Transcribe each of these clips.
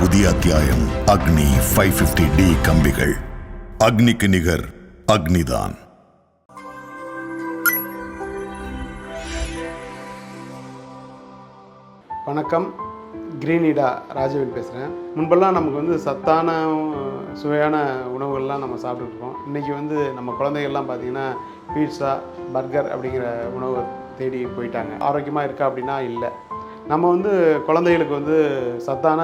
புதிய அத்தியாயம். அக்னி 550D கம்பிகள். அக்னிக்கு நிகர் அக்னிதான். வணக்கம், கிரீனிடா ராஜவேல் பேசுகிறேன். முன்பெல்லாம் நமக்கு சத்தான சுவையான உணவுகள்லாம் நம்ம சாப்பிட்டுருக்கோம். இன்றைக்கி நம்ம குழந்தைகள்லாம் பார்த்திங்கன்னா பீட்சா, பர்கர் அப்படிங்கிற உணவை தேடி போயிட்டாங்க. ஆரோக்கியமாக இருக்கா அப்படின்னா இல்லை. நம்ம குழந்தைகளுக்கு சத்தான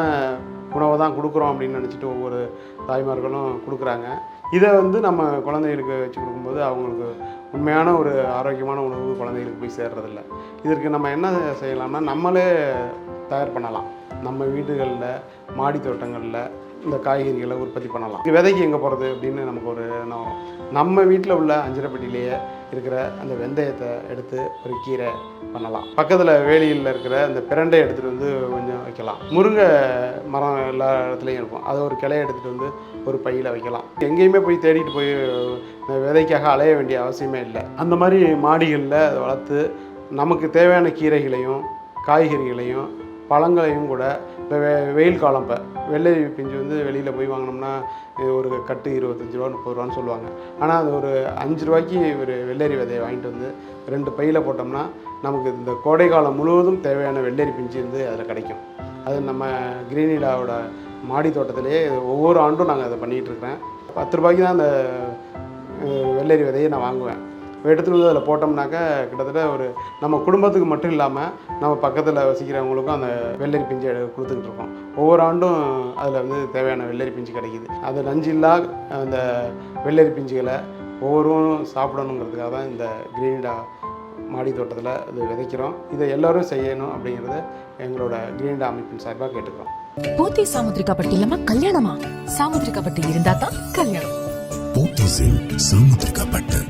உணவை தான் கொடுக்குறோம் அப்படின்னு நினச்சிட்டு ஒவ்வொரு தாய்மார்களும் கொடுக்குறாங்க. இதை நம்ம குழந்தைகளுக்கு வச்சு கொடுக்கும்போது அவங்களுக்கு உண்மையான ஒரு ஆரோக்கியமான உணவு குழந்தைகளுக்கு போய் சேர்றதில்ல. இதற்கு நம்ம என்ன செய்யலாம்னா, நம்மளே தயார் பண்ணலாம். நம்ம வீடுகளில், மாடி தோட்டங்களில் இந்த காய்கறிகளை உற்பத்தி பண்ணலாம். விதைக்கு எங்கே போகிறது அப்படின்னு நமக்கு ஒரு எண்ணம் வரும். நம்ம வீட்டில் உள்ள அஞ்சரைப்பட்டியிலேயே இருக்கிற அந்த வெந்தயத்தை எடுத்து ஒரு கீரை பண்ணலாம். பக்கத்தில் வேலியில் இருக்கிற அந்த பிரண்டை எடுத்துகிட்டு கொஞ்சம் வைக்கலாம். முருங்கை மரம் எல்லா இடத்துலையும் இருக்கும். அதை ஒரு கிளையை எடுத்துகிட்டு ஒரு பையில் வைக்கலாம். எங்கேயுமே போய் தேடிட்டு போய் விதைக்காக அலைய வேண்டிய அவசியமே இல்லை. அந்த மாதிரி மாடிகளில் அதை வளர்த்து நமக்கு தேவையான கீரைகளையும் காய்கறிகளையும் பழங்களையும் கூட இப்போ வெயில் காலம், இப்போ வெள்ளரி பிஞ்சு வெளியில் போய் வாங்கினோம்னா ஒரு கட்டு 25 ரூபா 30 ரூபான்னு சொல்லுவாங்க. ஆனால் அது ஒரு 5 ரூபாய்க்கு ஒரு வெள்ளரி விதையை வாங்கிட்டு 2 பையில் போட்டோம்னா நமக்கு இந்த கோடை காலம் முழுவதும் தேவையான வெள்ளரி பிஞ்சு அதில் கிடைக்கும். அது நம்ம கிரீனிடாவோட மாடி தோட்டத்திலே ஒவ்வொரு ஆண்டும் நாங்கள் அதை பண்ணிகிட்ருக்கிறேன். 10 ரூபாய்க்கு தான் அந்த வெள்ளரி விதையை நான் வாங்குவேன். எடுத்துகிட்டு அதில் போட்டோம்னாக்கா கிட்டத்தட்ட ஒரு நம்ம குடும்பத்துக்கு மட்டும் இல்லாமல் நம்ம பக்கத்தில் வசிக்கிறவங்களுக்கும் அந்த வெள்ளரி பிஞ்சு கொடுத்துக்கிட்டு இருக்கோம். ஒவ்வொரு ஆண்டும் அதில் தேவையான வெள்ளரி பிஞ்சு கிடைக்கிது. அது நஞ்சில்லா அந்த வெள்ளரி பிஞ்சுகளை ஒவ்வொருவரும் சாப்பிடணுங்கிறதுக்காக தான் இந்த கிரீனிடா மாடி தோட்டத்தில் இது விதைக்கிறோம். இதை எல்லோரும் செய்யணும் அப்படிங்கிறத எங்களோட கிரீனிடா அமைப்பின் சார்பாக கேட்டுக்கிறோம். போத்தி சாமுத்திரிகாப்பட்டி இல்லாம கல்யாணமா? சாமுத்திரிகாப்பட்டி இருந்தா தான் கல்யாணம். போத்தீஸில் சாமுத்திரிகாப்பட்டு.